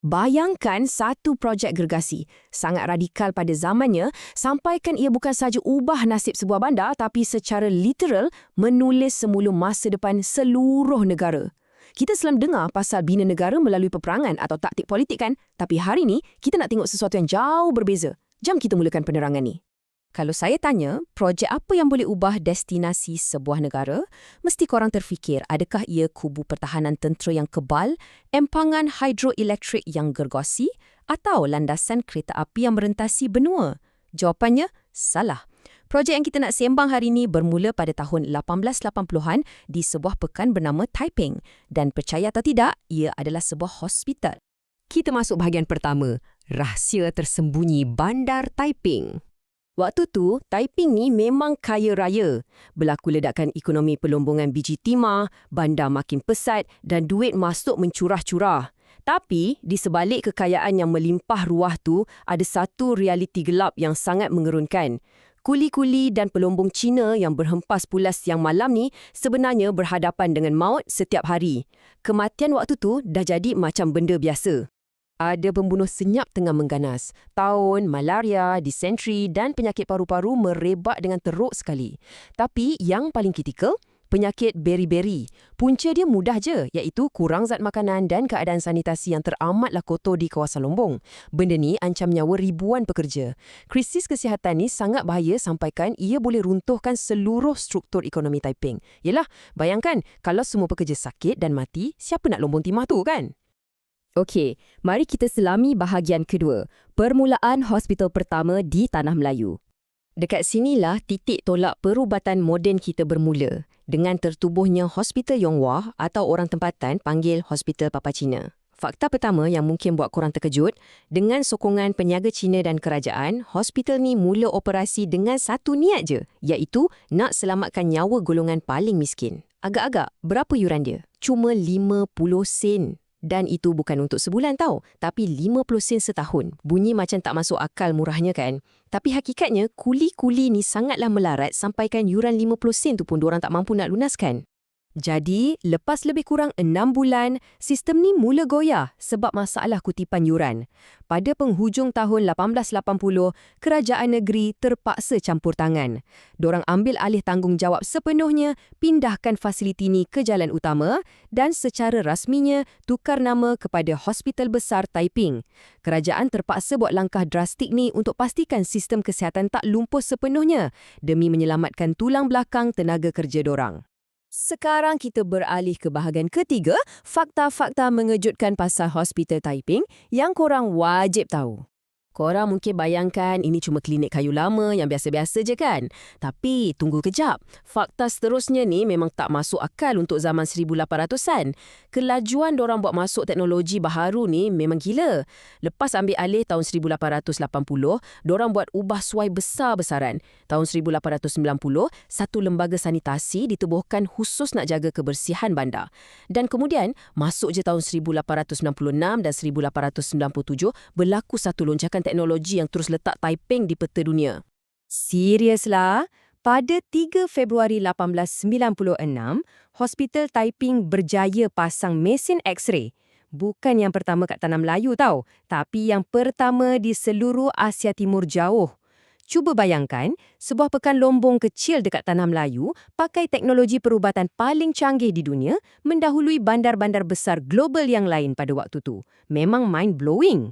Bayangkan satu projek gergasi, sangat radikal pada zamannya, sampaikan ia bukan sahaja ubah nasib sebuah bandar tapi secara literal menulis semula masa depan seluruh negara. Kita selalu dengar pasal bina negara melalui peperangan atau taktik politik kan? Tapi hari ni, kita nak tengok sesuatu yang jauh berbeza. Jom kita mulakan penerangan ni. Kalau saya tanya, projek apa yang boleh ubah destinasi sebuah negara, mesti korang terfikir adakah ia kubu pertahanan tentera yang kebal, empangan hidroelektrik yang gergosi, atau landasan kereta api yang merentasi benua? Jawapannya, salah. Projek yang kita nak sembang hari ini bermula pada tahun 1880-an di sebuah pekan bernama Taiping. Dan percaya atau tidak, ia adalah sebuah hospital. Kita masuk bahagian pertama, rahsia tersembunyi Bandar Taiping. Waktu tu, Taiping ni memang kaya raya. Berlaku ledakan ekonomi pelombongan biji timah, bandar makin pesat dan duit masuk mencurah-curah. Tapi, di sebalik kekayaan yang melimpah ruah tu, ada satu realiti gelap yang sangat mengerunkan. Kuli-kuli dan pelombong Cina yang berhempas pula siang malam ni sebenarnya berhadapan dengan maut setiap hari. Kematian waktu tu dah jadi macam benda biasa. Ada pembunuh senyap tengah mengganas. Taun, malaria, disentri dan penyakit paru-paru merebak dengan teruk sekali. Tapi yang paling kritikal, penyakit beri-beri. Punca dia mudah je, iaitu kurang zat makanan dan keadaan sanitasi yang teramatlah kotor di kawasan Lombong. Benda ni ancam nyawa ribuan pekerja. Krisis kesihatan ni sangat bahaya sampaikan ia boleh runtuhkan seluruh struktur ekonomi Taiping. Yelah, bayangkan kalau semua pekerja sakit dan mati, siapa nak lombong timah tu kan? Okey, mari kita selami bahagian kedua, permulaan hospital pertama di Tanah Melayu. Dekat sinilah titik tolak perubatan moden kita bermula, dengan tertubuhnya Hospital Yonghua atau orang tempatan panggil Hospital Papa Cina. Fakta pertama yang mungkin buat korang terkejut, dengan sokongan peniaga Cina dan kerajaan, hospital ni mula operasi dengan satu niat je, iaitu nak selamatkan nyawa golongan paling miskin. Agak-agak, berapa yuran dia? Cuma 50 sen. Dan itu bukan untuk sebulan tau, tapi 50 sen setahun. Bunyi macam tak masuk akal murahnya kan? Tapi hakikatnya, kuli-kuli ni sangatlah melarat sampaikan yuran 50 sen tu pun diorang tak mampu nak lunaskan. Jadi, lepas lebih kurang 6 bulan, sistem ni mula goyah sebab masalah kutipan yuran. Pada penghujung tahun 1880, kerajaan negeri terpaksa campur tangan. Dorang ambil alih tanggungjawab sepenuhnya, pindahkan fasiliti ni ke jalan utama dan secara rasminya tukar nama kepada Hospital Besar Taiping. Kerajaan terpaksa buat langkah drastik ni untuk pastikan sistem kesihatan tak lumpuh sepenuhnya demi menyelamatkan tulang belakang tenaga kerja dorang. Sekarang kita beralih ke bahagian ketiga, fakta-fakta mengejutkan pasal Hospital Taiping yang korang wajib tahu. Korang mungkin bayangkan ini cuma klinik kayu lama yang biasa-biasa je kan? Tapi tunggu kejap. Fakta seterusnya ni memang tak masuk akal untuk zaman 1800-an. Kelajuan dorang buat masuk teknologi baharu ni memang gila. Lepas ambil alih tahun 1880, dorang buat ubah suai besar-besaran. Tahun 1890, satu lembaga sanitasi ditubuhkan khusus nak jaga kebersihan bandar. Dan kemudian, masuk je tahun 1896 dan 1897, berlaku satu lonjakan teknologi yang terus letak Taiping di peta dunia. Seriuslah, pada 3 Februari 1896, Hospital Taiping berjaya pasang mesin X-ray. Bukan yang pertama kat Tanah Melayu tau, tapi yang pertama di seluruh Asia Timur jauh. Cuba bayangkan, sebuah pekan lombong kecil dekat Tanah Melayu pakai teknologi perubatan paling canggih di dunia mendahului bandar-bandar besar global yang lain pada waktu tu. Memang mind-blowing.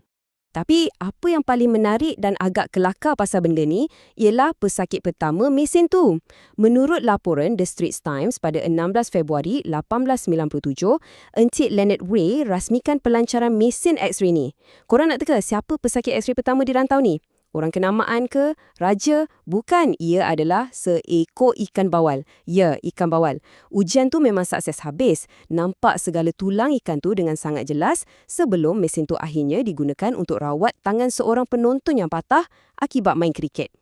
Tapi apa yang paling menarik dan agak kelakar pasal benda ni ialah pesakit pertama mesin tu. Menurut laporan The Straits Times pada 16 Februari 1897, Encik Leonard Way rasmikan pelancaran mesin X-ray ni. Korang nak teka siapa pesakit X-ray pertama di rantau ni? Orang kenamaan ke? Raja? Bukan, ia adalah seekor ikan bawal. Ya, ikan bawal. Ujian tu memang sukses habis. Nampak segala tulang ikan tu dengan sangat jelas sebelum mesin tu akhirnya digunakan untuk rawat tangan seorang penonton yang patah akibat main kriket.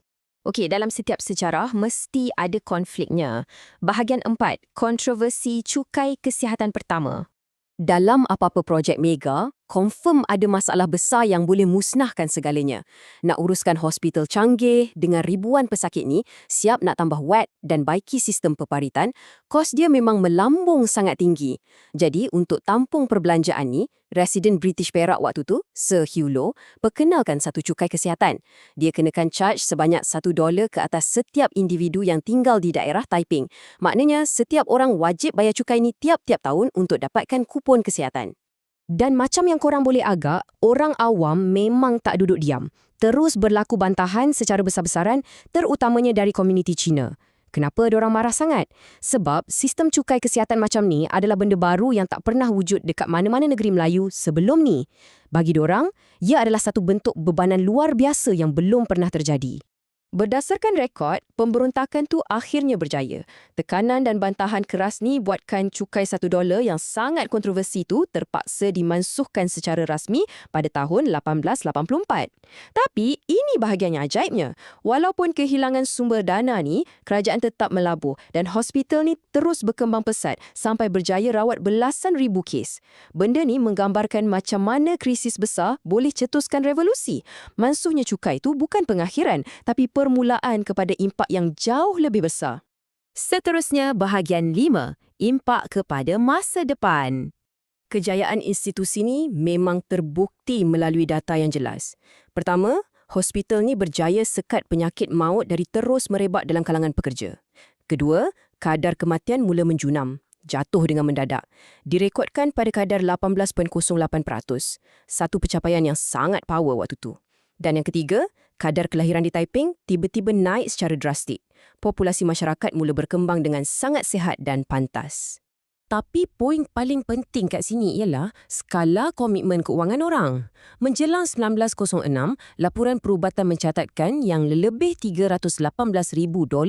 Okey, dalam setiap sejarah mesti ada konfliknya. Bahagian 4, kontroversi cukai kesihatan pertama. Dalam apa-apa projek mega, confirm ada masalah besar yang boleh musnahkan segalanya. Nak uruskan hospital canggih dengan ribuan pesakit ni, siap nak tambah wet dan baiki sistem peparitan, kos dia memang melambung sangat tinggi. Jadi, untuk tampung perbelanjaan ni, Residen British Perak waktu tu, Sir Hugh Low, perkenalkan satu cukai kesihatan. Dia kenakan charge sebanyak $1 ke atas setiap individu yang tinggal di daerah Taiping. Maknanya, setiap orang wajib bayar cukai ni tiap-tiap tahun untuk dapatkan kupon kesihatan. Dan macam yang korang boleh agak, orang awam memang tak duduk diam. Terus berlaku bantahan secara besar-besaran, terutamanya dari komuniti Cina. Kenapa diorang marah sangat? Sebab sistem cukai kesihatan macam ni adalah benda baru yang tak pernah wujud dekat mana-mana negeri Melayu sebelum ni. Bagi diorang, ia adalah satu bentuk bebanan luar biasa yang belum pernah terjadi. Berdasarkan rekod, pemberontakan tu akhirnya berjaya. Tekanan dan bantahan keras ni buatkan cukai $1 yang sangat kontroversi tu terpaksa dimansuhkan secara rasmi pada tahun 1884. Tapi ini bahagian yang ajaibnya. Walaupun kehilangan sumber dana ni, kerajaan tetap melabur dan hospital ni terus berkembang pesat sampai berjaya rawat belasan ribu kes. Benda ni menggambarkan macam mana krisis besar boleh cetuskan revolusi. Mansuhnya cukai tu bukan pengakhiran, tapi permulaan kepada impak yang jauh lebih besar. Seterusnya, bahagian 5, impak kepada masa depan. Kejayaan institusi ni memang terbukti melalui data yang jelas. Pertama, hospital ni berjaya sekat penyakit maut dari terus merebak dalam kalangan pekerja. Kedua, kadar kematian mula menjunam, jatuh dengan mendadak. Direkodkan pada kadar 18.08%, satu pencapaian yang sangat power waktu tu. Dan yang ketiga, kadar kelahiran di Taiping tiba-tiba naik secara drastik. Populasi masyarakat mula berkembang dengan sangat sihat dan pantas. Tapi poin paling penting kat sini ialah skala komitmen keuangan orang. Menjelang 1906, laporan perubatan mencatatkan yang lebih $318,000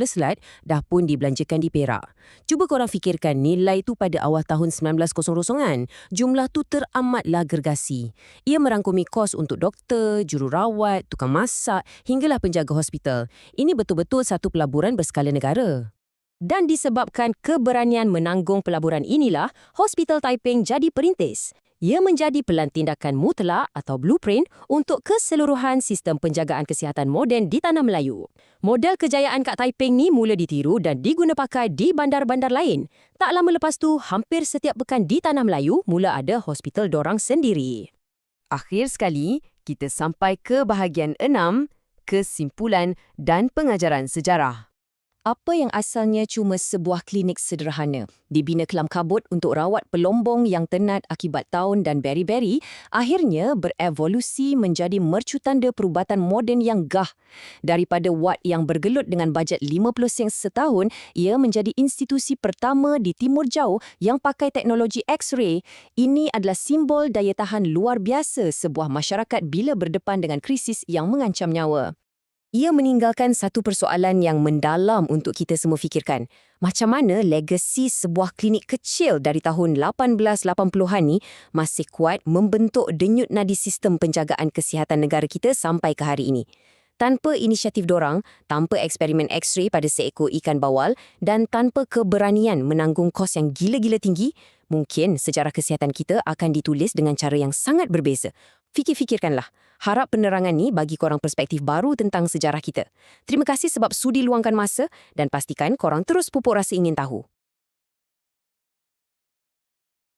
selat dah pun dibelanjakan di Perak. Cuba korang fikirkan nilai tu pada awal tahun 1900-an. Jumlah tu teramatlah gergasi. Ia merangkumi kos untuk doktor, jururawat, tukang masak, hinggalah penjaga hospital. Ini betul-betul satu pelaburan berskala negara. Dan disebabkan keberanian menanggung pelaburan inilah, Hospital Taiping jadi perintis. Ia menjadi pelan tindakan mutlak atau blueprint untuk keseluruhan sistem penjagaan kesihatan moden di Tanah Melayu. Model kejayaan kat Taiping ni mula ditiru dan diguna pakai di bandar-bandar lain. Tak lama lepas tu, hampir setiap pekan di Tanah Melayu mula ada hospital dorang sendiri. Akhir sekali, kita sampai ke bahagian 6, kesimpulan dan pengajaran sejarah. Apa yang asalnya cuma sebuah klinik sederhana, dibina kelam kabut untuk rawat pelombong yang tenat akibat taun dan beri-beri, akhirnya berevolusi menjadi mercutanda perubatan moden yang gah. Daripada wad yang bergelut dengan bajet 50 sen setahun, ia menjadi institusi pertama di Timur Jauh yang pakai teknologi X-ray. Ini adalah simbol daya tahan luar biasa sebuah masyarakat bila berdepan dengan krisis yang mengancam nyawa. Ia meninggalkan satu persoalan yang mendalam untuk kita semua fikirkan. Macam mana legasi sebuah klinik kecil dari tahun 1880-an ni masih kuat membentuk denyut nadi sistem penjagaan kesihatan negara kita sampai ke hari ini. Tanpa inisiatif dorang, tanpa eksperimen X-ray pada seekor ikan bawal dan tanpa keberanian menanggung kos yang gila-gila tinggi, mungkin sejarah kesihatan kita akan ditulis dengan cara yang sangat berbeza. Fikir-fikirkanlah. Harap penerangan ni bagi korang perspektif baru tentang sejarah kita. Terima kasih sebab sudi luangkan masa dan pastikan korang terus pupuk rasa ingin tahu.